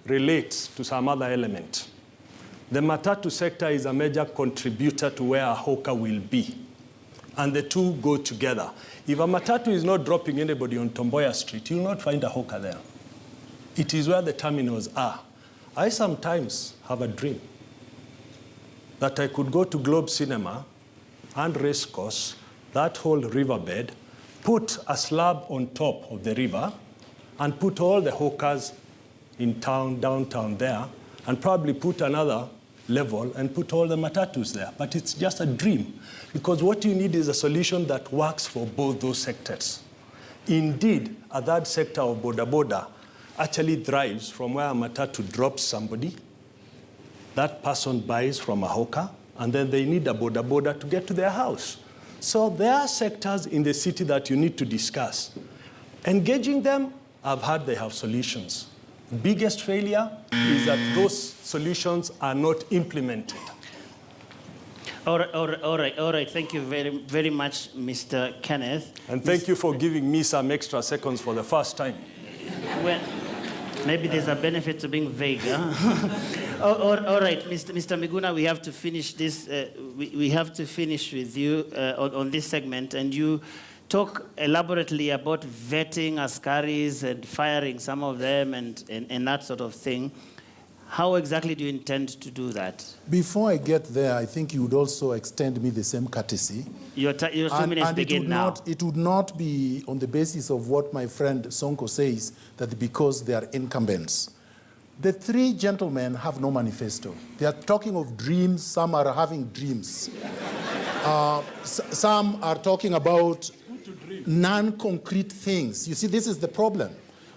relates to some other element. The matatu sector is a major contributor to where a hawker will be, and the two go together. If a matatu is not dropping anybody on Tomboya Street, you will not find a hawker there. It is where the terminals are. I sometimes have a dream that I could go to Globe Cinema and Racecourse, that whole riverbed, put a slab on top of the river, and put all the hawkers in town, downtown there, and probably put another level and put all the matatus there. But it's just a dream, because what you need is a solution that works for both those sectors. Indeed, a third sector of boda boda actually thrives from where a matatu drops somebody, that person buys from a hawker, and then they need a boda boda to get to their house. So there are sectors in the city that you need to discuss. Engaging them, I've heard they have solutions. The biggest failure is that those solutions are not implemented. All right. Thank you very much, Mr. Kenneth. And thank you for giving me some extra seconds for the first time. Well, maybe there's a benefit to being vague. Huh? all right, Mr. Miguna, we have to finish this. We have to finish with you on this segment, and you talk elaborately about vetting askaris and firing some of them and that sort of thing. How exactly do you intend to do that? Before I get there, I think you would also extend me the same courtesy. Your 2 minutes begin now. It would not be on the basis of what my friend Sonko says, that because they are incumbents. The three gentlemen have no manifesto. They are talking of dreams. Some are having dreams. Some are talking about non-concrete things. You see, this is the problem.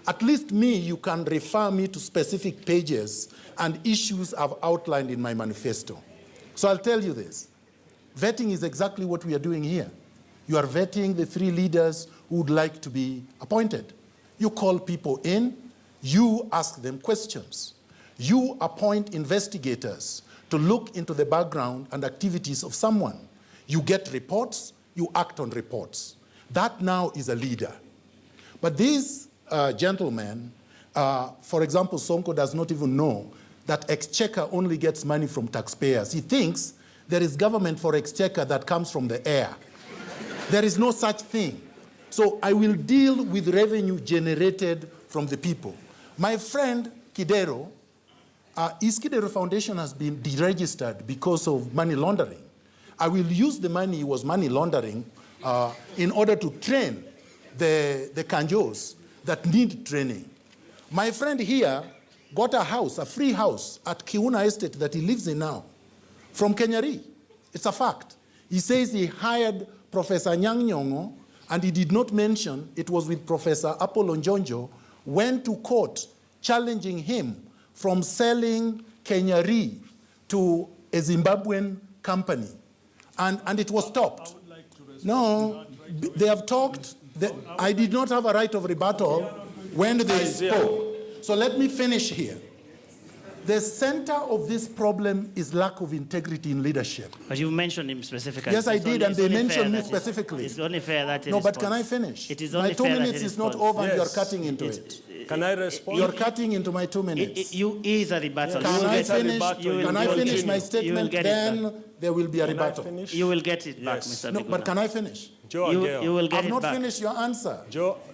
At least me, you can refer me to specific pages and issues I've outlined in my manifesto. So I'll tell you this. Vetting is exactly what we are doing here. You are vetting the three leaders who would like to be appointed. You call people in, you ask them questions. You appoint investigators to look into the background and activities of someone. You get reports, you act on reports. That now is a leader. But these gentlemen, for example, Sonko does not even know that Exchequer only gets money from taxpayers. He thinks there is government for Exchequer that comes from the air. There is no such thing. So I will deal with revenue generated from the people. My friend Kidero, his Kidero Foundation has been deregistered because of money laundering. I will use the money he was money laundering in order to train the kanjos that need training. My friend here got a house, a free house at Kiuna Estate that he lives in now from Kenyari. It's a fact. He says he hired Professor Nyang' Nyong'o, and he did not mention it was with Professor Apollo Njonjo, went to court challenging him from selling Kenyari to a Zimbabwean company. And it was stopped. No, they have talked. I did not have a right of rebuttal when they spoke. So let me finish here. The center of this problem is lack of integrity in leadership. But you mentioned him specifically. Yes, I did, and they mentioned me specifically. It's only fair that No, but can I finish? It is only my 2 fair minutes that is not over, and you're cutting into it. Can I respond? You're cutting into my 2 minutes. You is a rebuttal. Can I finish my statement? Then there will be a rebuttal. You will get it back, Mr. No, Miguna. but can I finish? You will get it back. I've not finished your answer.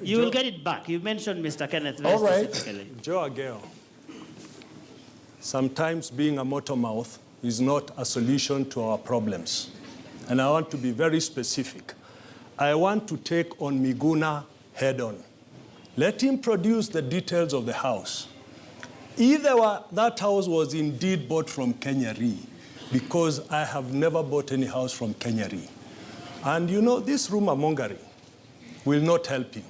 You will get it back. You mentioned Mr. Kenneth very specifically. Joe Ageo, sometimes being a motor mouth is not a solution to our problems. And I want to be very specific. I want to take on Miguna head on. Let him produce the details of the house. Either that house was indeed bought from Kenyari, because I have never bought any house from Kenyari. And you know, this rumor mongering will not help him.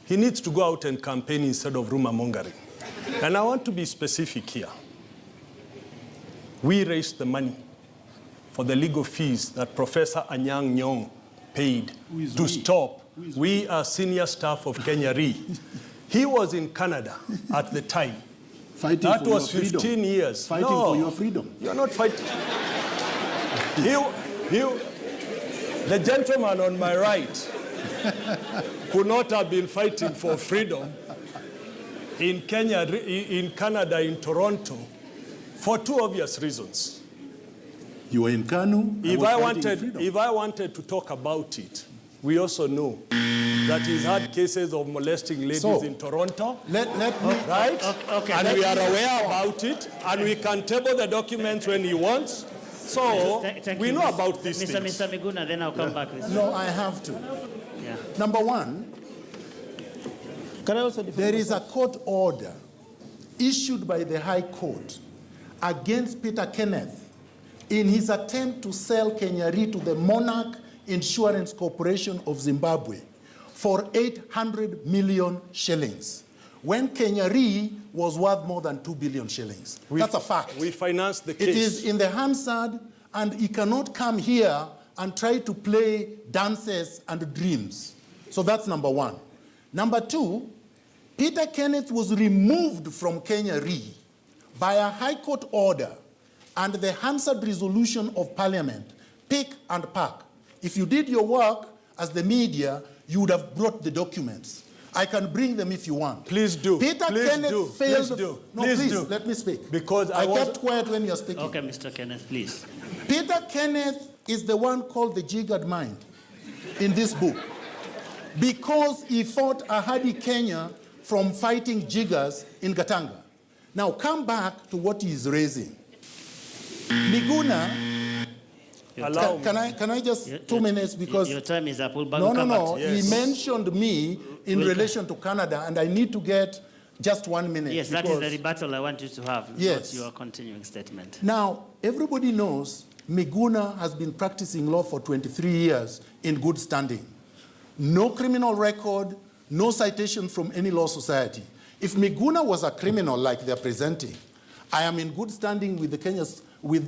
He needs to go out and campaign instead of rumor mongering. And I want to be specific here. We raised the money for the legal fees that Professor Anyang' Nyong'o paid to stop. We are senior staff of Kenyari. He was in Canada at the time. Fighting that for was your 15 freedom. years. Fighting for your freedom. You're not fighting. The gentleman on my right could not have been fighting for freedom in Kenya, in Canada, in Toronto, for two obvious reasons. You were in Kanu. If I wanted to talk about it, we also know that he's had cases of molesting ladies in Toronto. Let me, right? Okay. And we are aware about it, and we can table the documents when he wants. So Thank we you, know about these things. Mr. Miguna, then I'll come back with you. No, I have to. Yeah. Number one, Can I also there is a court order issued by the High Court against Peter Kenneth in his attempt to sell Kenya Re to the Monarch Insurance Corporation of Zimbabwe for 800 million shillings, when Kenya Re was worth more than 2 billion shillings. That's a fact. We financed the case. It is in the Hansard, and he cannot come here and try to play dances and dreams. So that's number one. Number two, Peter Kenneth was removed from Kenya Re by a High Court order and the Hansard resolution of Parliament, pick and pack. If you did your work as the media, you would have brought the documents. I can bring them if you want. Please do. Peter please Kenneth do. failed. Please do. No, please please do. let me speak. Because I kept quiet when you're speaking. Okay, Mr. Kenneth, please. Peter Kenneth is the one called the jiggered mind in this book, because he fought a hardy Kenya from fighting jiggers in Gatanga. Now come back to what he is raising. Miguna, can I just 2 minutes, because your time is up. We'll come back to you. He mentioned me in relation to Canada, and I need to get just 1 minute. Yes, that is the rebuttal I want you to have. Yes. Not your continuing statement. Now, everybody knows Miguna has been practicing law for 23 years in good standing. No criminal record, no citation from any law society. If Miguna was a criminal like they're presenting, I am in good standing with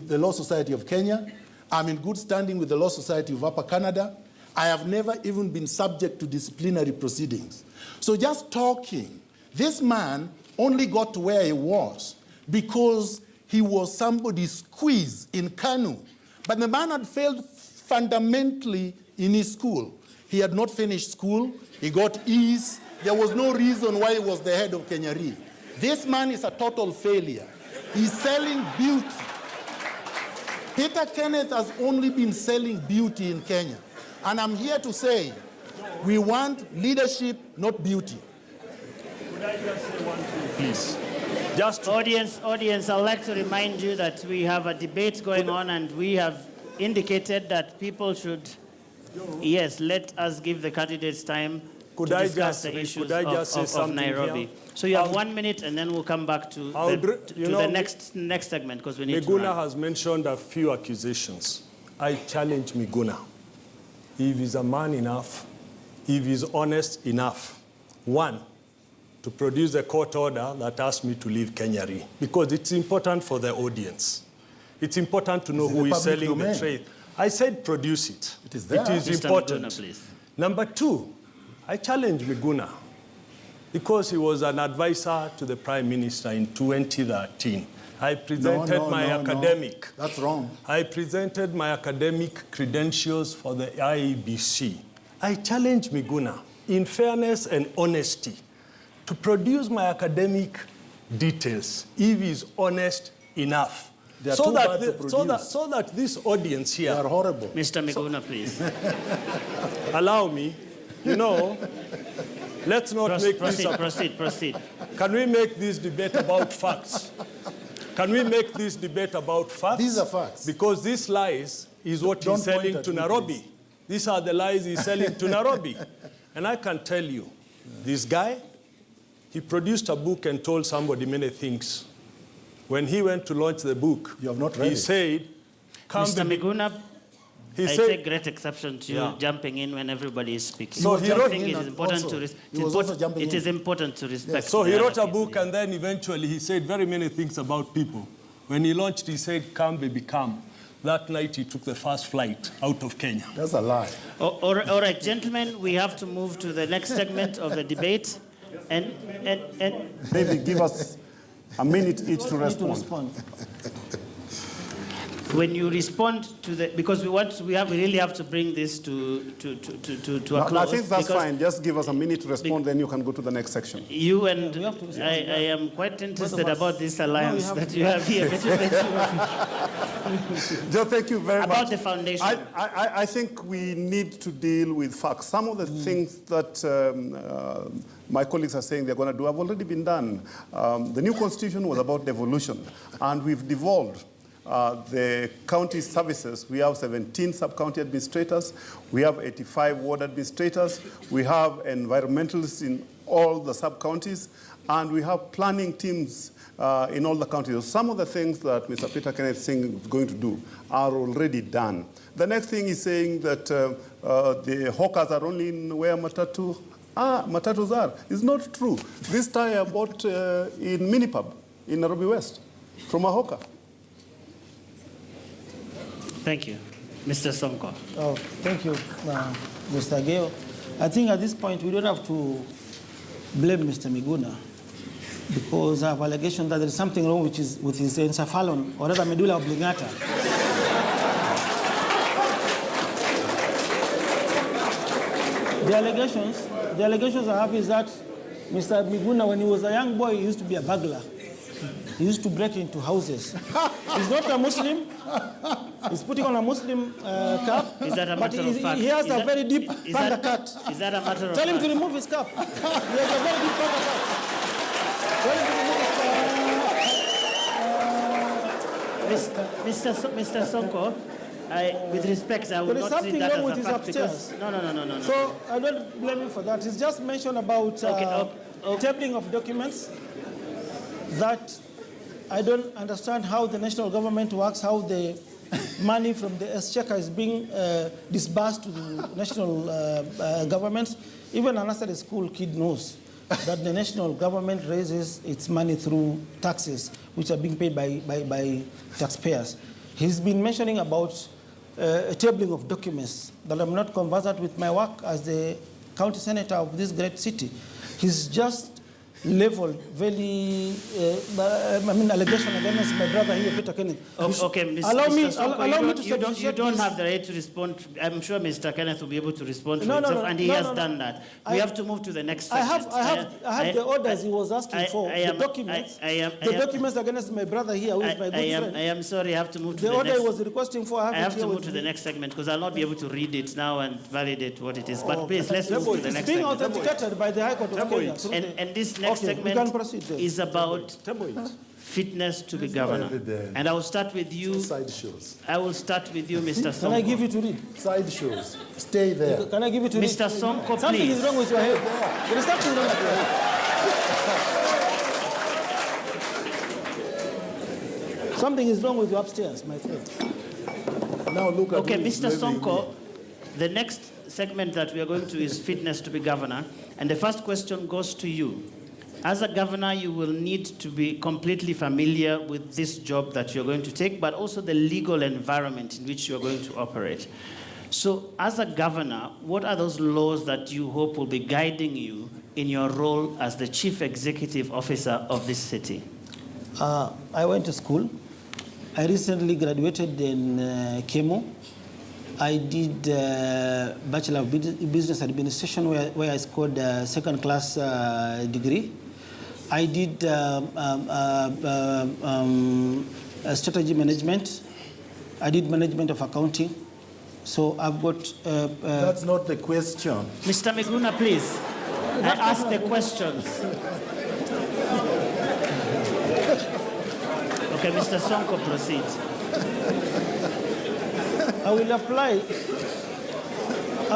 the Law Society of Kenya. I'm in good standing with the Law Society of Upper Canada. I have never even been subject to disciplinary proceedings. So just talking, this man only got to where he was because he was somebody's squeeze in Kanu. But the man had failed fundamentally in his school. He had not finished school. He got E's. There was no reason why he was the head of Kenya Re. This man is a total failure. He's selling beauty. Peter Kenneth has only been selling beauty in Kenya. And I'm here to say, we want leadership, not beauty. Could I just say one thing, please? Audience, I'd like to remind you that we have a debate going on, and we have indicated that people should, yes, let us give the candidates time to discuss the issues of Nairobi. Here? So you have 1 minute, and then we'll come back to the next segment, because we need to Miguna run. has mentioned a few accusations. I challenge Miguna. If he's a man enough, if he's honest enough, one, to produce a court order that asked me to leave Kenya Re, because it's important for the audience. It's important to know who is selling the trade. I said produce it. It is there. It is Mr. important. Miguna, please. Number two, I challenge Miguna because he was an advisor to the Prime Minister in 2013. I presented my academic. That's wrong. I presented my academic credentials for the IEBC. I challenge Miguna, in fairness and honesty, to produce my academic details if he's honest enough. So that this audience here... They are horrible. Mr. Miguna, please. Allow me, let's not make this... Proceed. Can we make this debate about facts? Can we make this debate about facts? These are facts. Because these lies is what he's selling to Nairobi. These are the lies he's selling to Nairobi. And I can tell you, this guy, he produced a book and told somebody many things. When he went to launch the book, you have not read he said... Mr. Miguna, I take great exception to you jumping in when everybody is speaking. So he wrote it is important to respect. Yes. So he wrote a book, and then eventually he said very many things about people. When he launched, he said, "Come, baby, come." That night, he took the first flight out of Kenya. That's a lie. All right, gentlemen, we have to move to the next segment of the debate. And maybe give us a minute each to respond. when you respond to the, because we really have to bring this to a close. I think that's fine. Just give us a minute to respond, then you can go to the next section. You and I am quite interested about this alliance that you have here. Joe, thank you very much. About the foundation. I think we need to deal with facts. Some of the things that my colleagues are saying they're going to do have already been done. The new constitution was about devolution, and we've devolved the county services. We have 17 sub-county administrators. We have 85 ward administrators. We have environmentalists in all the sub-counties, and we have planning teams in all the counties. Some of the things that Mr. Peter Kenneth Singh is going to do are already done. The next thing is saying that the hawkers are only in where matatus are. It's not true. This tie I bought in Minipub in Nairobi West from a hawker. Thank you. Mr. Sonko. Oh, thank you, Mr. Geo. I think at this point we don't have to blame Mr. Miguna, because I have allegation that there is something wrong with his encephalon, or rather medulla oblongata. The allegations I have is that Mr. Miguna, when he was a young boy, he used to be a burglar. He used to break into houses. He's not a Muslim. He's putting on a Muslim cap. Is that a matter of fact? He has a very deep panda cut. Is that a matter of Tell him fact? to remove his cap. He has a very deep panda cut. Tell him to remove his cap. Mr. Sonko, with respect, I will There is not treat something that wrong as with a his fact because... upstairs. No. So I don't blame him for that. He's just mentioned about tabling of documents that I don't understand how the national government works, how the money from the exchequer is being disbursed to the national governments. Even a nursery school kid knows that the national government raises its money through taxes, which are being paid by taxpayers. He's been mentioning about a tabling of documents, that I'm not conversant with my work as the county senator of this great city. He's just leveled very, allegation against my brother here, Peter Kenneth. Okay, allow me to substantiate. You don't have the right to respond. I'm sure Mr. Kenneth will be able to respond to himself, and he has done that. We have to move to the next segment. I have the orders he was asking for, the documents. The documents against my brother here, who is my good friend. I am sorry, I have to move to the order next. he was requesting for, I have to move to the next segment because I'll not be able to read it now and validate what it is. But please, let's move to the next segment. It's being authenticated by the High Court of Kenya. And this next segment is about fitness to be governor. And I will start with you. Side shows. I will start with you, Mr. Sonko. Can I give you to read? Side shows. Stay there. Can I give you to read? Mr. Sonko, please. Something is wrong with your head. There is something wrong with your head. Something is wrong with you upstairs, my friend. Now look at Okay, Mr. Sonko, the next segment that we are going to is fitness to be governor. And the first question goes to you. As a governor, you will need to be completely familiar with this job that you're going to take, but also the legal environment in which you're going to operate. So as a governor, what are those laws that you hope will be guiding you in your role as the chief executive officer of this city? I went to school. I recently graduated in Kemo. I did Bachelor of Business Administration where I scored a second-class degree. I did strategy management. I did management of accounting. So I've got... That's not the question. Mr. Miguna, please. I ask the questions. Okay, Mr. Sonko, proceed. I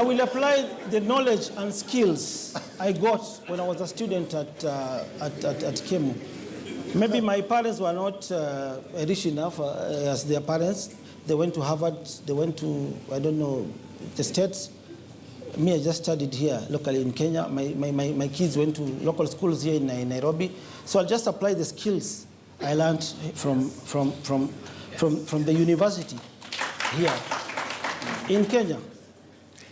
will apply the knowledge and skills I got when I was a student at Kemu. Maybe my parents were not rich enough as their parents. They went to Harvard, they went to, I don't know, the States. Me, I just studied here locally in Kenya. My kids went to local schools here in Nairobi. So I'll just apply the skills I learned from the university here in Kenya.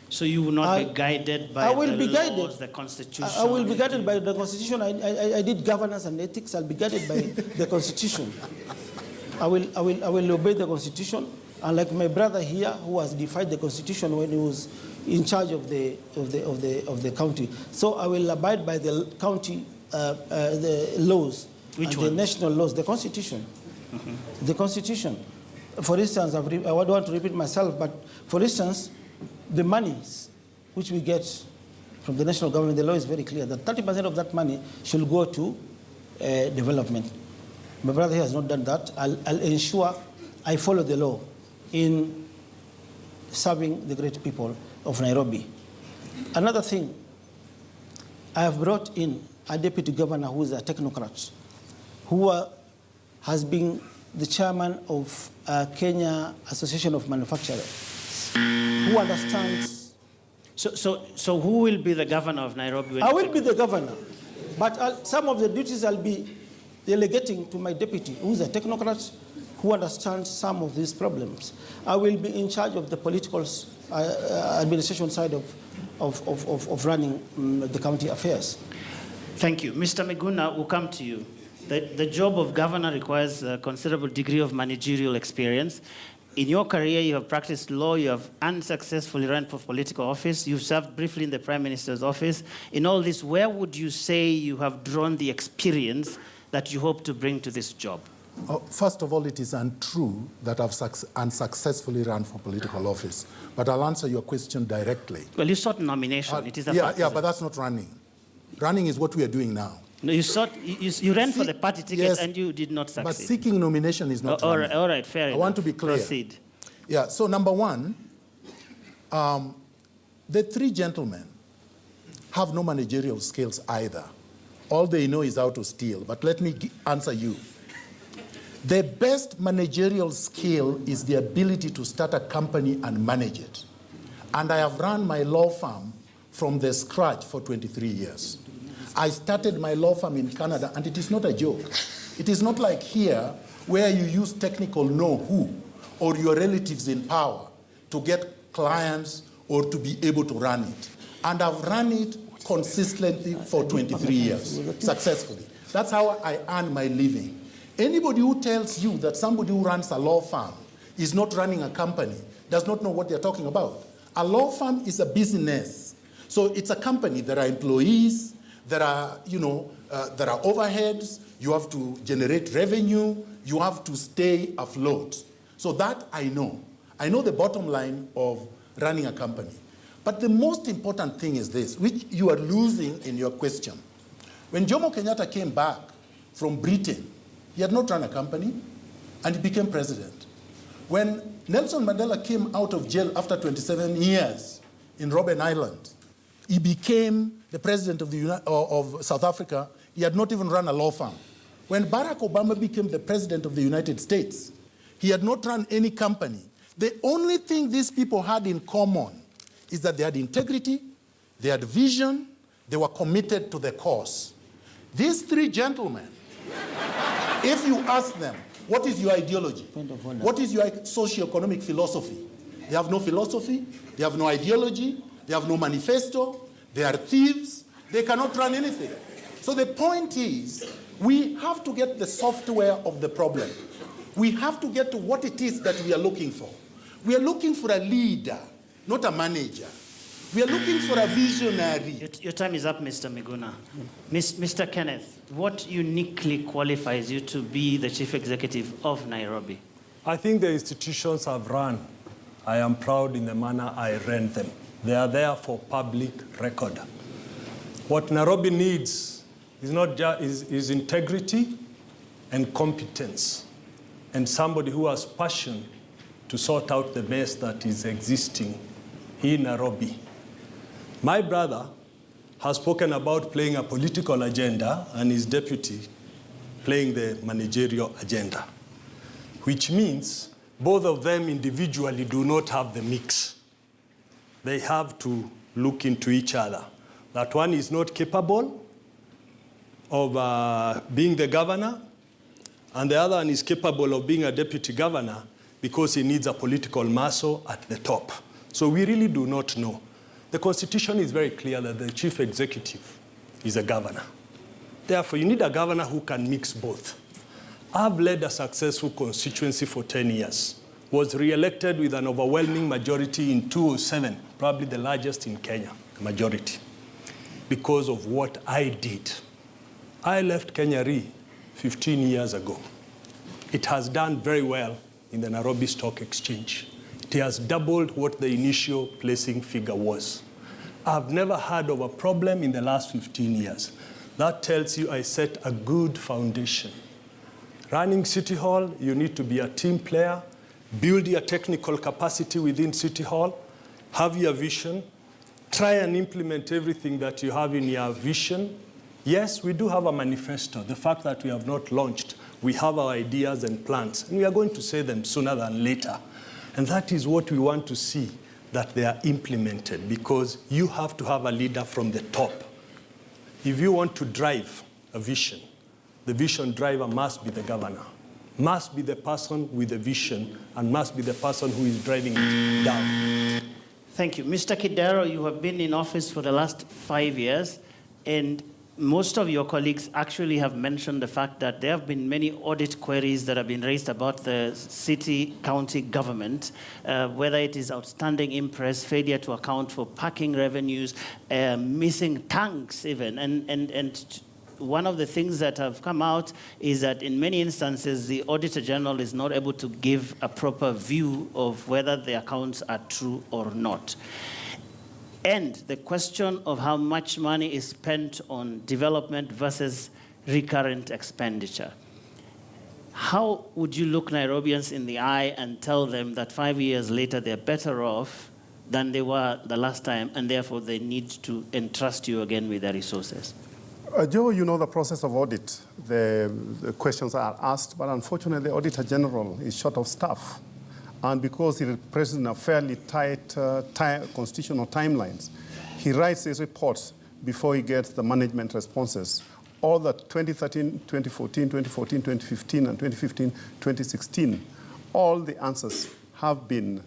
So you will not be guided by the Constitution? I will be guided by the Constitution. I did governance and ethics. I'll be guided by the Constitution. I will obey the Constitution. Unlike my brother here, who has defied the Constitution when he was in charge of the county. So I will abide by the county the laws, the national laws, the Constitution. The Constitution. For instance, I don't want to repeat myself, but for instance, the monies which we get from the national government, the law is very clear that 30% of that money should go to development. My brother here has not done that. I'll ensure I follow the law in serving the great people of Nairobi. Another thing, I have brought in a deputy governor who is a technocrat, who has been the chairman of Kenya Association of Manufacturers, who understands. So who will be the governor of Nairobi? I will be the governor, but some of the duties I'll be delegating to my deputy, who is a technocrat, who understands some of these problems. I will be in charge of the political administration side of running the county affairs. Thank you. Mr. Miguna, we'll come to you. The job of governor requires a considerable degree of managerial experience. In your career, you have practiced law, you have unsuccessfully run for political office, you've served briefly in the Prime Minister's office. In all this, where would you say you have drawn the experience that you hope to bring to this job? First of all, it is untrue that I've unsuccessfully run for political office. But I'll answer your question directly. Well, you sought nomination. It is a fact. Yeah, but that's not running. Running is what we are doing now. No, you ran for the party ticket, yes, and you did not succeed. But seeking nomination is not running. All right, fair enough. I want to be clear. Proceed. Yeah, so number one, the three gentlemen have no managerial skills either. All they know is how to steal. But let me answer you. The best managerial skill is the ability to start a company and manage it. And I have run my law firm from the scratch for 23 years. I started my law firm in Canada, and it is not a joke. It is not like here, where you use technical know-who or your relatives in power to get clients or to be able to run it. And I've run it consistently for 23 years, successfully. That's how I earn my living. Anybody who tells you that somebody who runs a law firm is not running a company does not know what they're talking about. A law firm is a business. So it's a company. There are employees, there are overheads, you have to generate revenue, you have to stay afloat. So that I know. I know the bottom line of running a company. But the most important thing is this, which you are losing in your question. When Jomo Kenyatta came back from Britain, he had not run a company, and he became president. When Nelson Mandela came out of jail after 27 years in Robben Island, he became the president of South Africa. He had not even run a law firm. When Barack Obama became the president of the United States, he had not run any company. The only thing these people had in common is that they had integrity, they had vision, they were committed to the cause. These three gentlemen, if you ask them, what is your ideology? What is your socio-economic philosophy? They have no philosophy, they have no ideology, they have no manifesto, they are thieves, they cannot run anything. So the point is, we have to get the software of the problem. We have to get to what it is that we are looking for. We are looking for a leader, not a manager. We are looking for a visionary. Your time is up, Mr. Miguna. Mr. Kenneth, what uniquely qualifies you to be the chief executive of Nairobi? I think the institutions I've run, I am proud in the manner I ran them. They are there for public record. What Nairobi needs is not just is integrity and competence, and somebody who has passion to sort out the mess that is existing in Nairobi. My brother has spoken about playing a political agenda and his deputy playing the managerial agenda, which means both of them individually do not have the mix. They have to look into each other. That one is not capable of being the governor, and the other one is capable of being a deputy governor because he needs a political muscle at the top. So we really do not know. The Constitution is very clear that the chief executive is a governor. Therefore, you need a governor who can mix both. I've led a successful constituency for 10 years, was re-elected with an overwhelming majority in 2007, probably the largest in Kenya, majority, because of what I did. I left Kenya Re 15 years ago. It has done very well in the Nairobi Stock Exchange. It has doubled what the initial placing figure was. I've never heard of a problem in the last 15 years. That tells you I set a good foundation. Running City Hall, you need to be a team player, build your technical capacity within City Hall, have your vision, try and implement everything that you have in your vision. Yes, we do have a manifesto. The fact that we have not launched, we have our ideas and plans, and we are going to say them sooner than later. And that is what we want to see, that they are implemented, because you have to have a leader from the top. If you want to drive a vision, the vision driver must be the governor, must be the person with the vision, and must be the person who is driving it down. Thank you. Mr. Kidero, you have been in office for the last 5 years, and most of your colleagues actually have mentioned the fact that there have been many audit queries that have been raised about the city, county government, whether it is outstanding impress, failure to account for parking revenues, missing tanks even, and one of the things that have come out is that in many instances, the Auditor General is not able to give a proper view of whether the accounts are true or not. And the question of how much money is spent on development versus recurrent expenditure. How would you look Nairobians in the eye and tell them that 5 years later they're better off than they were the last time, and therefore they need to entrust you again with their resources? Joe, you know the process of audit. The questions are asked, but unfortunately, the Auditor General is short of staff. And because he represents a fairly tight constitutional timelines, he writes his reports before he gets the management responses. All the 2013, 2014, 2014, 2015, and 2015, 2016, all the answers have been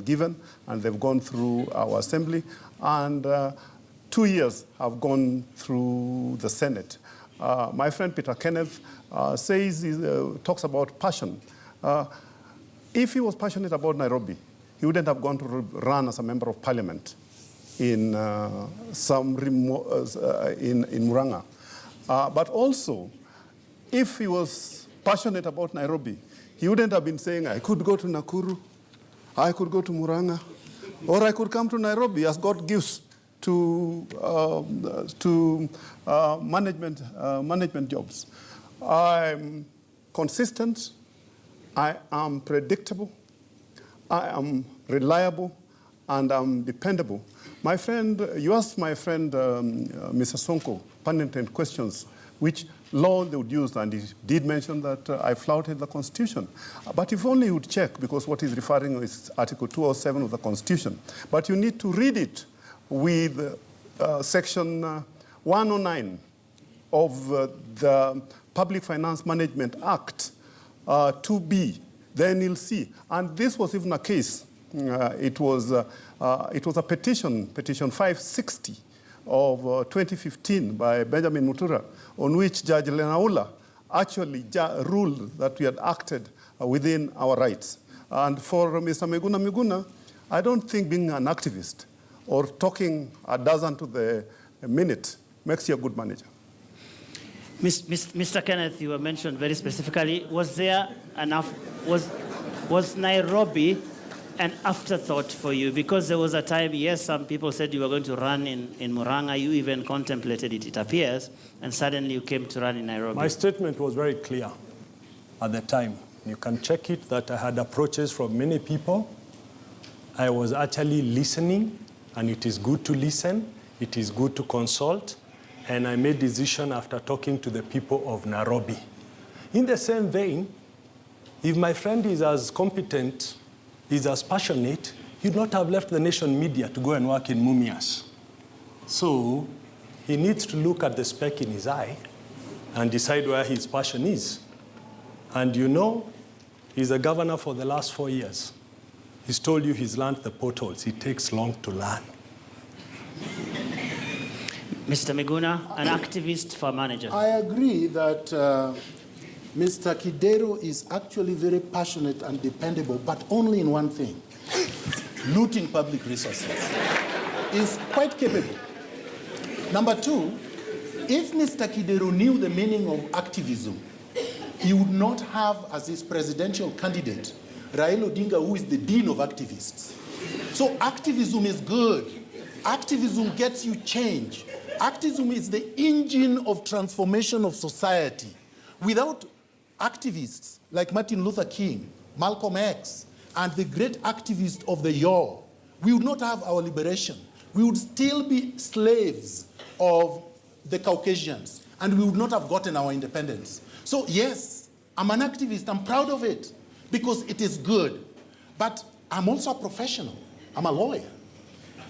given, and they've gone through our assembly, and 2 years have gone through the Senate. My friend Peter Kenneth talks about passion. If he was passionate about Nairobi, he wouldn't have gone to run as a member of parliament in Murang'a. But also, if he was passionate about Nairobi, he wouldn't have been saying, I could go to Nakuru, I could go to Murang'a, or I could come to Nairobi as God gives to management jobs. I'm consistent. I am predictable, I am reliable, and I'm dependable. My friend, you asked my friend, Mr. Sonko, pertinent questions, which law they would use, and he did mention that I flouted the Constitution. But if only you would check, because what he's referring is Article 207 of the Constitution. But you need to read it with Section 109 of the Public Finance Management Act, 2B, then you'll see. And this was even a case. It was a petition 560 of 2015 by Benjamin Mutura, on which Judge Lenaula actually ruled that we had acted within our rights. And for Mr. Miguna, I don't think being an activist or talking a dozen to the minute makes you a good manager. Mr. Kenneth, you were mentioned very specifically. Was there enough? Was Nairobi an afterthought for you? Because there was a time, yes, some people said you were going to run in Murang'a. You even contemplated it, it appears, and suddenly you came to run in Nairobi. My statement was very clear at the time. You can check it, that I had approaches from many people. I was actually listening, and it is good to listen. It is good to consult. And I made a decision after talking to the people of Nairobi. In the same vein, if my friend is as competent, is as passionate, he'd not have left the nation media to go and work in Mumias. So he needs to look at the speck in his eye and decide where his passion is. And you know, he's a governor for the last 4 years. He's told you he's learned the potholes. It takes long to learn. Mr. Miguna, an activist for manager. I agree that Mr. Kidero is actually very passionate and dependable, but only in one thing, looting public resources. Is quite capable. Number two, if Mr. Kidero knew the meaning of activism, he would not have as his presidential candidate Raila Odinga, who is the dean of activists. So activism is good. Activism gets you change. Activism is the engine of transformation of society. Without activists like Martin Luther King, Malcolm X, and the great activists of the yore, we would not have our liberation. We would still be slaves of the Caucasians, and we would not have gotten our independence. So yes, I'm an activist, I'm proud of it, because it is good. But I'm also a professional, I'm a lawyer.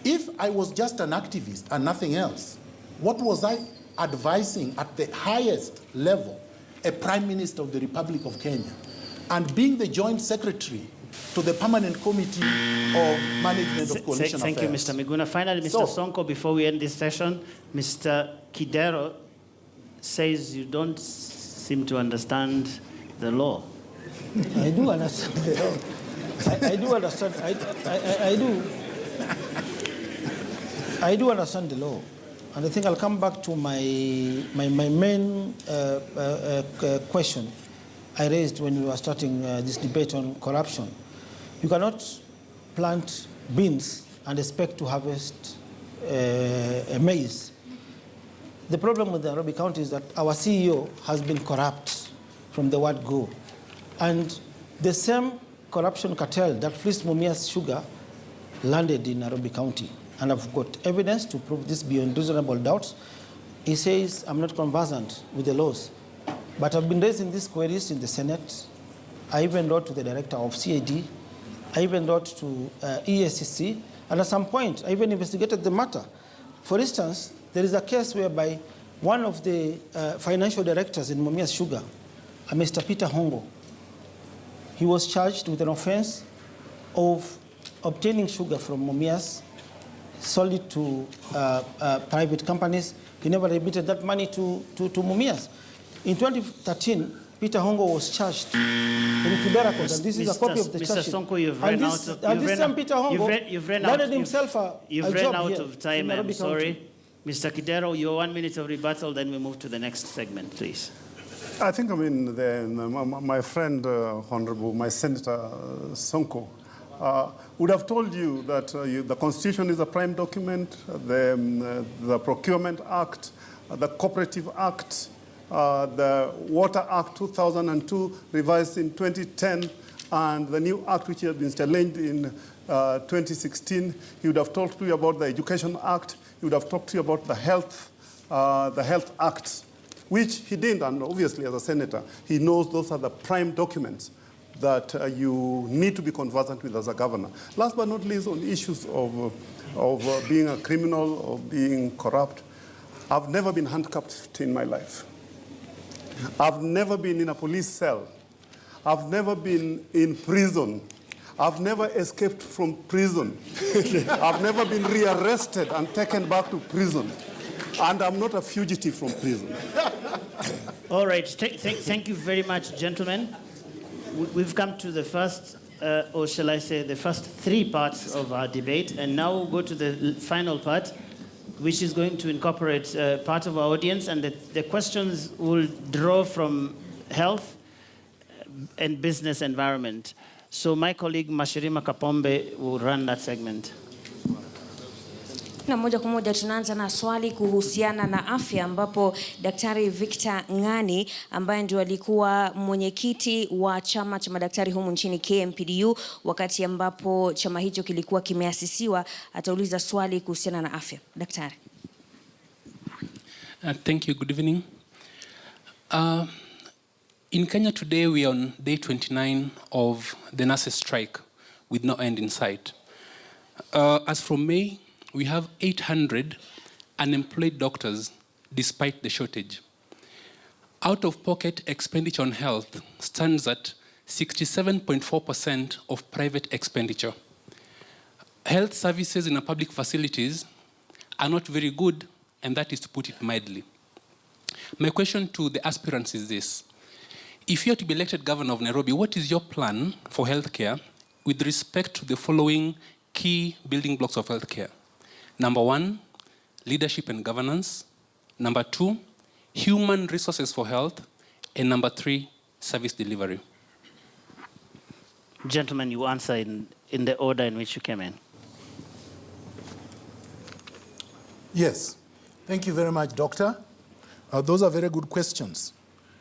If I was just an activist and nothing else, what was I advising at the highest level, a Prime Minister of the Republic of Kenya, and being the Joint Secretary to the Permanent Committee of Management of Coalition Thank Affairs? you, Mr. Miguna. Finally, Mr. Sonko, before we end this session, Mr. Kidero says you don't seem to understand the law. I do understand the law. I do understand. I do understand the law. And I think I'll come back to my main question I raised when we were starting this debate on corruption. You cannot plant beans and expect to harvest maize. The problem with the Nairobi County is that our CEO has been corrupt from the word go. And the same corruption cartel that fleeced Mumias Sugar landed in Nairobi County. And I've got evidence to prove this beyond reasonable doubt. He says, I'm not conversant with the laws. But I've been raising these queries in the Senate. I even wrote to the director of CAD. I even wrote to EACC. And at some point, I even investigated the matter. For instance, there is a case whereby one of the financial directors in Mumias Sugar, Mr. Peter Hongo, he was charged with an offense of obtaining sugar from Mumias, sold it to private companies. He never remitted that money to Mumias. In 2013, Peter Hongo was charged in Kibera Court, and this is a copy of the charge sheet. Mr. Sonko, you've run out of time. This same Peter Hongo landed himself a job here of time. I'm sorry. Mr. Kidero, your 1 minute of rebuttal, then we move to the next segment, please. I think, my friend, Honorable, my Senator Sonko, would have told you that the Constitution is a prime document, the Procurement Act, the Cooperative Act, the Water Act 2002, revised in 2010, and the new act which has been challenged in 2016. He would have talked to you about the Education Act. He would have talked to you about the Health Act, which he didn't, and obviously as a senator, he knows those are the prime documents that you need to be conversant with as a governor. Last but not least, on issues of being a criminal or being corrupt, I've never been handcuffed in my life. I've never been in a police cell. I've never been in prison. I've never escaped from prison. I've never been rearrested and taken back to prison. And I'm not a fugitive from prison. All right. Thank you very much, gentlemen. We've come to the first, or shall I say, the first three parts of our debate. And now we'll go to the final part, which is going to incorporate part of our audience. And the questions will draw from health and business environment. So my colleague Mashirima Kapombe will run that segment. Na moja kwa moja tunaanza na swali kuhusiana na afya, ambapo Daktari Victor Ng'ani ambaye ndio alikuwa mwenyekiti wa chama cha madaktari humu nchini KMPDU wakati ambapo chama hicho kilikuwa kimeasisiwa, atauliza swali kuhusiana na afya. Daktari. Thank you. Good evening. In Kenya today, we are on day 29 of the nurses' strike with no end in sight. As from May, we have 800 unemployed doctors despite the shortage. Out-of-pocket expenditure on health stands at 67.4% of private expenditure. Health services in our public facilities are not very good and that is to put it mildly. My question to the aspirants is this. If you are to be elected governor of Nairobi, what is your plan for healthcare with respect to the following key building blocks of healthcare? Number 1, leadership and governance. Number 2, human resources for health. And number 3, service delivery. Gentlemen, you answer in the order in which you came in. Yes. Thank you very much, Doctor. Those are very good questions.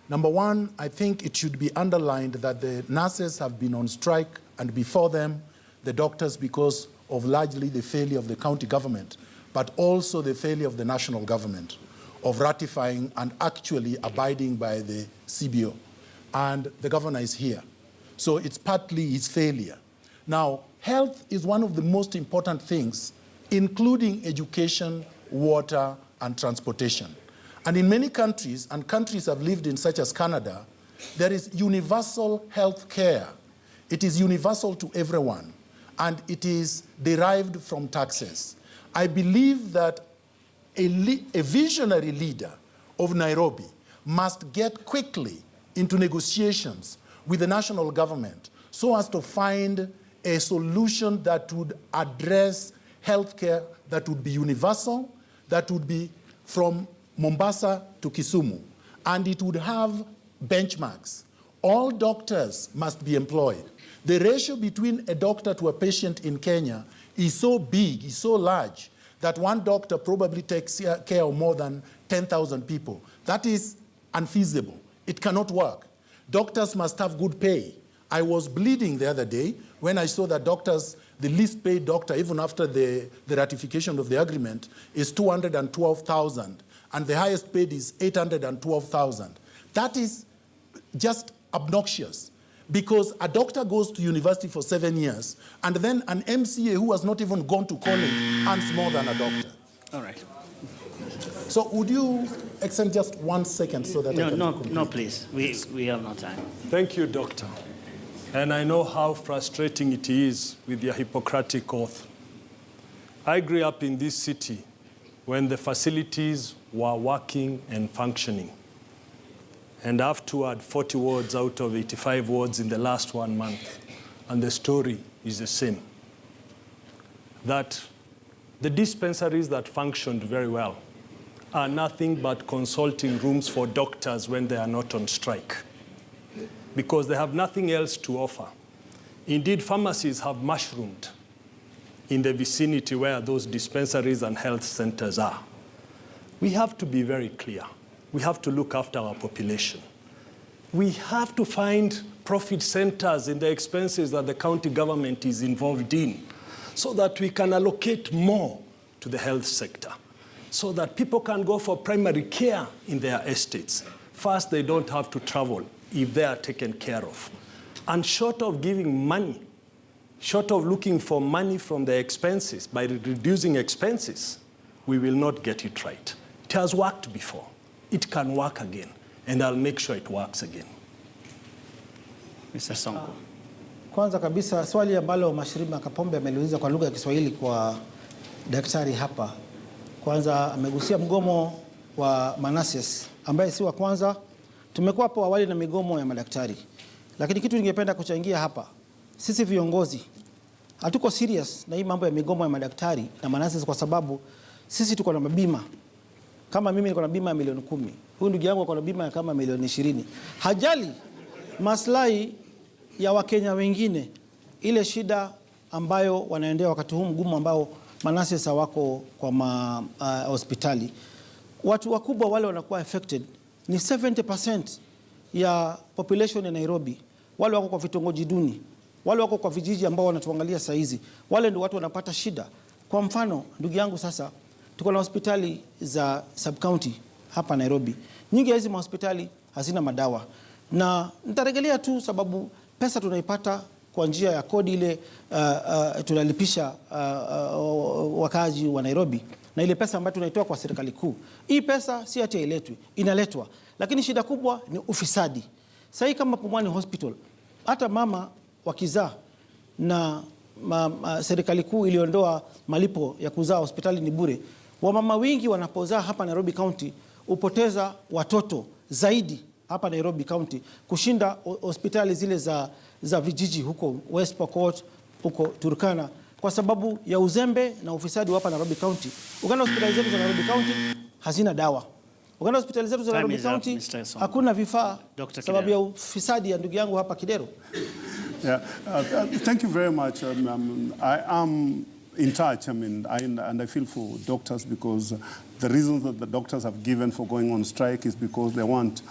Number 1, I think it should be underlined that the nurses have been on strike, and before them, the doctors, because of largely the failure of the county government, but also the failure of the national government of ratifying and actually abiding by the CBO. And the governor is here. So it's partly his failure. Now, health is one of the most important things, including education, water, and transportation. And in many countries, and countries I've lived in, such as Canada, there is universal health care. It is universal to everyone, and it is derived from taxes. I believe that a visionary leader of Nairobi must get quickly into negotiations with the national government so as to find a solution that would address healthcare that would be universal, that would be from Mombasa to Kisumu, and it would have benchmarks. All doctors must be employed. The ratio between a doctor to a patient in Kenya is so big, is so large, that one doctor probably takes care of more than 10,000 people. That is unfeasible. It cannot work. Doctors must have good pay. I was bleeding the other day when I saw that doctors, the least paid doctor, even after the ratification of the agreement, is 212,000. And the highest paid is 812,000. That is just obnoxious, because a doctor goes to university for 7 years, and then an MCA who has not even gone to college earns more than a doctor. All right. So would you extend just 1 second so that I can complete? No, please. We have no time. Thank you, Doctor. And I know how frustrating it is with your Hippocratic oath. I grew up in this city when the facilities were working and functioning. And I've toured 40 wards out of 85 wards in the last 1 month. And the story is the same. That the dispensaries that functioned very well are nothing but consulting rooms for doctors when they are not on strike, because they have nothing else to offer. Indeed, pharmacies have mushroomed in the vicinity where those dispensaries and health centers are. We have to be very clear. We have to look after our population. We have to find profit centers in the expenses that the county government is involved in, so that we can allocate more to the health sector, so that people can go for primary care in their estates. First, they don't have to travel if they are taken care of. And short of giving money, short of looking for money from the expenses, by reducing expenses, we will not get it right. It has worked before. It can work again, and I'll make sure it works again. Mr. Sonko. Kwanza kabisa, swali ambalo Mashirima Kapombe ameliuliza kwa lugha ya Kiswahili kwa daktari hapa. Kwanza amegusia mgomo wa manases ambaye si wa kwanza. Tumekuwa hapo awali na migomo ya madaktari. Lakini kitu ningependa kuchangia hapa, sisi viongozi hatuko serious na hii mambo ya migomo ya madaktari na manases, kwa sababu sisi tuko na mabima. Kama mimi niko na bima ya milioni 10. Huyu ndugu yangu ako na bima ya kama milioni 20. Hajali maslahi ya Wakenya wengine, ile shida ambayo wanaendea wakati huu mgumu ambao manases wako kwa hospitali. Watu wakubwa wale wanakuwa affected ni 70% ya population ya Nairobi. Wale wako kwa vitongoji duni, wale wako kwa vijiji ambao wanatuangalia saa hizi, wale ndio watu wanapata shida. Kwa mfano, ndugu yangu, sasa tuko na hospitali za sub-county hapa Nairobi. Nyingi ya hizi hospitali hazina madawa. Na nitarejelea tu sababu pesa tunaipata kwa njia ya kodi ile tunalipisha wakazi wa Nairobi, na ile pesa ambayo tunaitoa kwa serikali kuu. Hii pesa si ati hailetwi, inaletwa. Lakini shida kubwa ni ufisadi. Sasa kama Pumwani Hospital, hata mama wakizaa na serikali kuu iliondoa malipo ya kuzaa hospitali ni bure, Wamama wengi wanapozaa hapa Nairobi County hupoteza watoto zaidi hapa Nairobi County kushinda hospitali zile za vijiji huko West Pokot, huko Turkana, kwa sababu ya uzembe na ufisadi hapa Nairobi County. Ukienda hospitali zetu za Nairobi County hazina dawa. Ukienda hospitali zetu za Nairobi County hakuna vifaa sababu ya ufisadi ya ndugu yangu hapa Kidero. Yeah, thank you very much. I am in touch, and I feel for doctors, because the reasons that the doctors have given for going on strike is because they want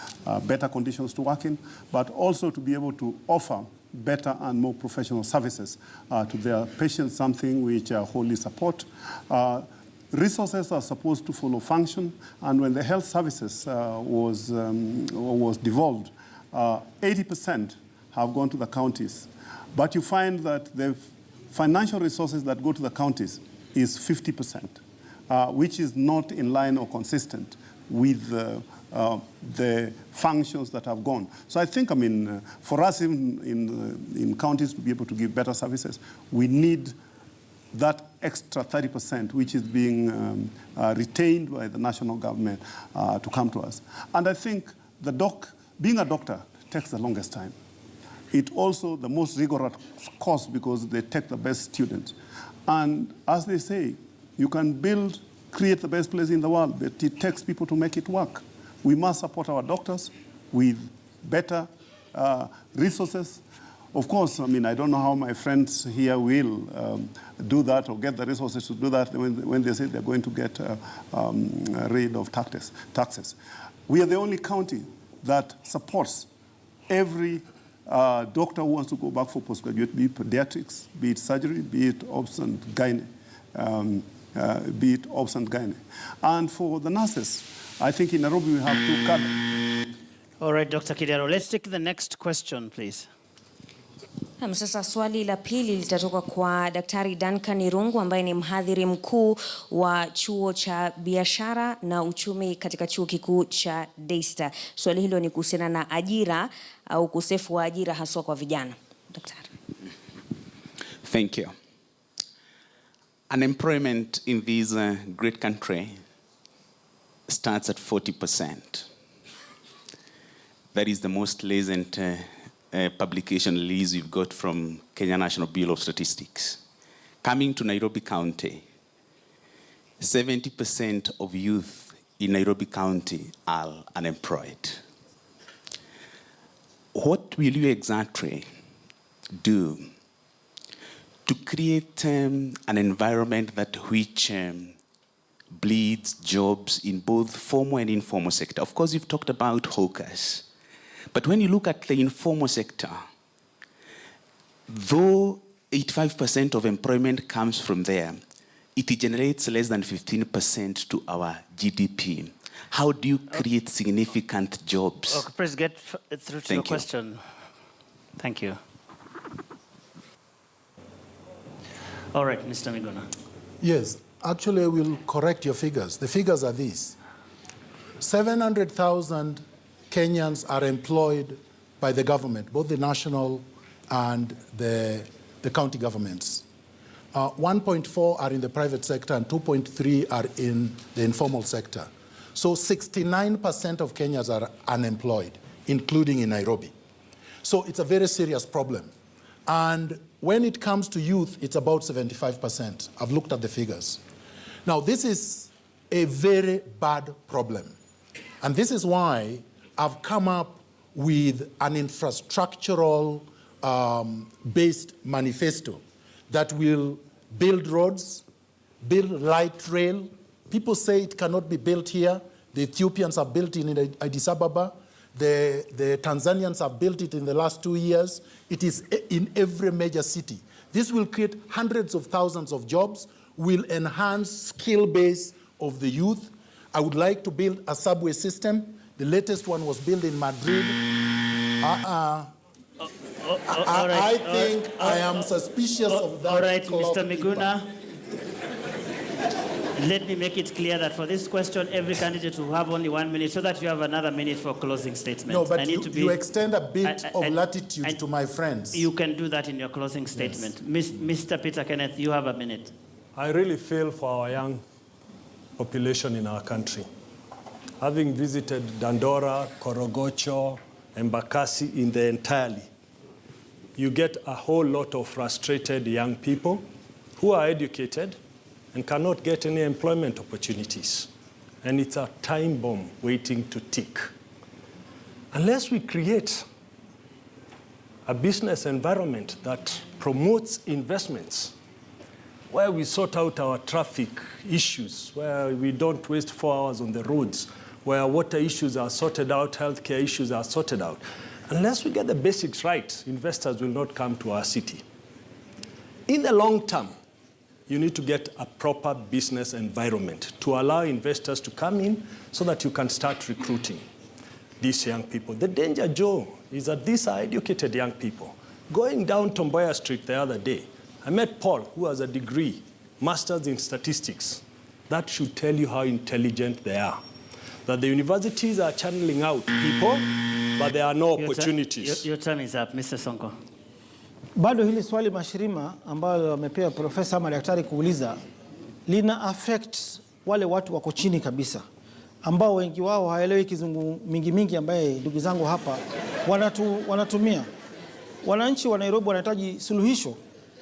better conditions to work in, but also to be able to offer better and more professional services to their patients, something which I wholly support. Resources are supposed to follow function, and when the health services was devolved, 80% have gone to the counties. But you find that the financial resources that go to the counties is 50%, which is not in line or consistent with the functions that have gone. So I think, for us in counties to be able to give better services, we need that extra 30%, which is being retained by the national government to come to us. And I think being a doctor takes the longest time. It also the most rigorous course because they take the best students. And as they say, you can create the best place in the world, but it takes people to make it work. We must support our doctors with better resources. Of course, I don't know how my friends here will do that or get the resources to do that when they say they're going to get rid of taxes. We are the only county that supports every doctor who wants to go back for postgraduate, be it pediatrics, be it surgery, be it obs and gynae, And for the nurses, I think in Nairobi we have to cut. All right, Dr. Kidero, let's take the next question, please. Sasa swali la pili litatoka kwa Daktari Duncan Irungu ambaye ni mhadhiri mkuu wa chuo cha biashara na uchumi katika chuo kikuu cha Daystar. Swali hilo ni kuhusiana na ajira au ukosefu wa ajira haswa kwa vijana. Daktari. Thank you. Unemployment in this great country starts at 40%. That is the most recent publication release we've got from Kenya National Bureau of Statistics. Coming to Nairobi County, 70% of youth in Nairobi County are unemployed. What will you exactly do to create an environment that which bleeds jobs in both formal and informal sector? Of course, you've talked about hawkers. But when you look at the informal sector, though 85% of employment comes from there, it generates less than 15% to our GDP. How do you create significant jobs? Okay, please get through to your question. Thank you. All right, Mr. Miguna. Yes, actually I will correct your figures. The figures are these. 700,000 Kenyans are employed by the government, both the national and the county governments. 1.4 are in the private sector and 2.3 are in the informal sector. So 69% of Kenyans are unemployed, including in Nairobi. So it's a very serious problem. And when it comes to youth, it's about 75%. I've looked at the figures. Now, this is a very bad problem. And this is why I've come up with an infrastructural based manifesto that will build roads, build light rail. People say it cannot be built here. The Ethiopians have built it in Addis Ababa. The Tanzanians have built it in the last 2 years. It is in every major city. This will create hundreds of thousands of jobs, will enhance skill base of the youth. I would like to build a subway system. The latest one was built in Madrid. I think I am suspicious of that. All right, Mr. Miguna. Let me make it clear that for this question, every candidate will have only 1 minute so that you have another minute for closing statement. No, but you extend a bit of latitude to my friends. You can do that in your closing statement. Yes. Mr. Peter Kenneth, you have a minute. I really feel for our young population in our country. Having visited Dandora, Korogocho, Embakasi in the entirely, you get a whole lot of frustrated young people who are educated and cannot get any employment opportunities. And it's a time bomb waiting to tick. Unless we create a business environment that promotes investments, where we sort out our traffic issues, where we don't waste 4 hours on the roads, where water issues are sorted out, healthcare issues are sorted out. Unless we get the basics right, investors will not come to our city. In the long term, you need to get a proper business environment to allow investors to come in so that you can start recruiting these young people. The danger, Joe, is that these are educated young people. Going down Tomboya Street the other day, I met Paul, who has a degree, master's in statistics. That should tell you how intelligent they are. That the universities are channeling out people, but there are no opportunities. Your time is up, Mr. Sonko. Bado hili swali Mashirima ambalo amepewa profesa ama daktari kuuliza lina affect wale watu wako chini kabisa ambao wengi wao haelewi kizungu mingi ambaye ndugu zangu hapa wanatumia. Wananchi wa Nairobi wanahitaji suluhisho.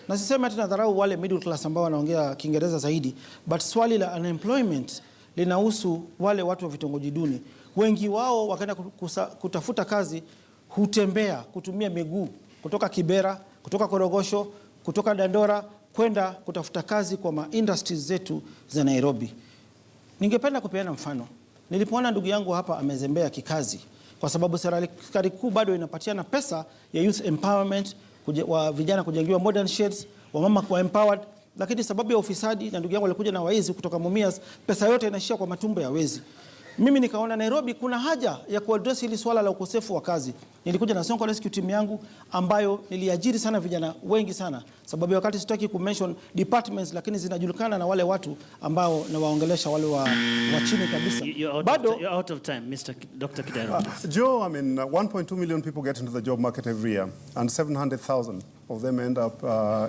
Na sisemi tena dharau wale middle class ambao wanaongea Kiingereza zaidi, but swali la unemployment linahusu wale watu wa vitongoji duni. Wengi wao wakaenda kutafuta kazi hutembea kutumia miguu kutoka Kibera, kutoka Korogosho, kutoka Dandora kwenda kutafuta kazi kwa industries zetu za Nairobi. Ningependa kupeana mfano. Nilipoona ndugu yangu hapa amezembea kikazi kwa sababu serikali kuu bado inapatiana pesa ya youth empowerment, wa vijana kujengiwa modern sheds, wa mama kuwa empowered, lakini sababu ya ufisadi na ndugu yangu alikuja na waizi kutoka Mumias, pesa yote inaishia kwa matumbo ya wezi. Mimi nikaona Nairobi kuna haja ya kuaddress hili swala la ukosefu wa kazi. Nilikuja na Sonko Rescue team yangu ambayo niliajiri sana vijana wengi sana. Sababu wakati sitaki kumention departments lakini zinajulikana na wale watu ambao nawaongelesha wale wa chini kabisa. You're out of time, Dr. Kidero. Joe, I mean, 1.2 million people get into the job market every year, and 700,000 of them end up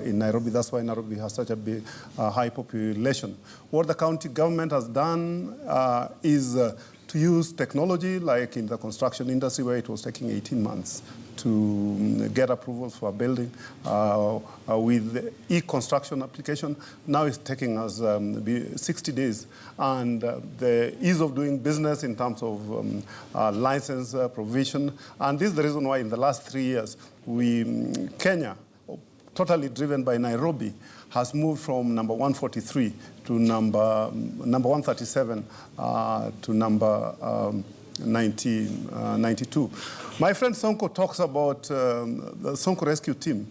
in Nairobi. That's why Nairobi has such a big, high population. What the county government has done is to use technology, like in the construction industry, where it was taking 18 months to get approvals for a building. With the e-construction application, now it's taking us 60 days. And the ease of doing business in terms of license provision. And this is the reason why in the last 3 years, Kenya, totally driven by Nairobi, has moved from number 143 to number 137 to number 92. My friend Sonko talks about the Sonko Rescue Team.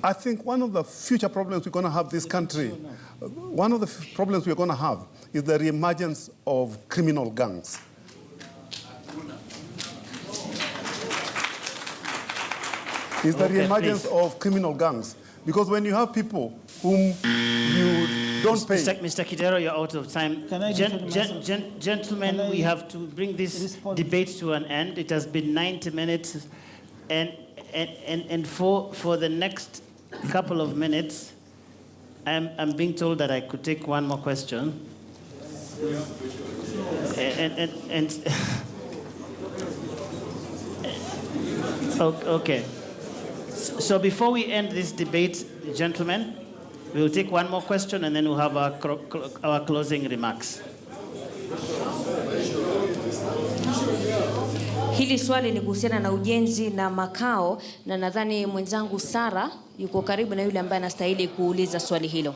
I think one of the future problems we're going to have this country, one of the problems we're going to have is the reemergence of criminal gangs. Is the reemergence of criminal gangs. Because when you have people whom you don't pay... Mr. Kidero, you're out of time. Can I gentlemen, we have to bring this debate to an end. It has been 90 minutes. And for the next couple of minutes, I'm being told that I could take one more question. Okay. So before we end this debate, gentlemen, we will take one more question and then we'll have our closing remarks. Hili swali ni kuhusiana na ujenzi na makao, na nadhani mwenzangu Sara yuko karibu na yule ambaye anastahili kuuliza swali hilo.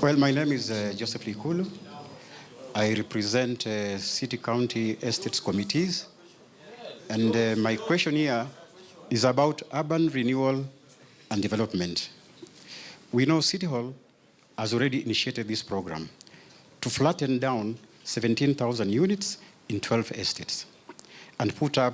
Well, my name is Joseph Likulu. I represent City County Estates Committees. And my question here is about urban renewal and development. We know City Hall has already initiated this program to flatten down 17,000 units in 12 estates and put up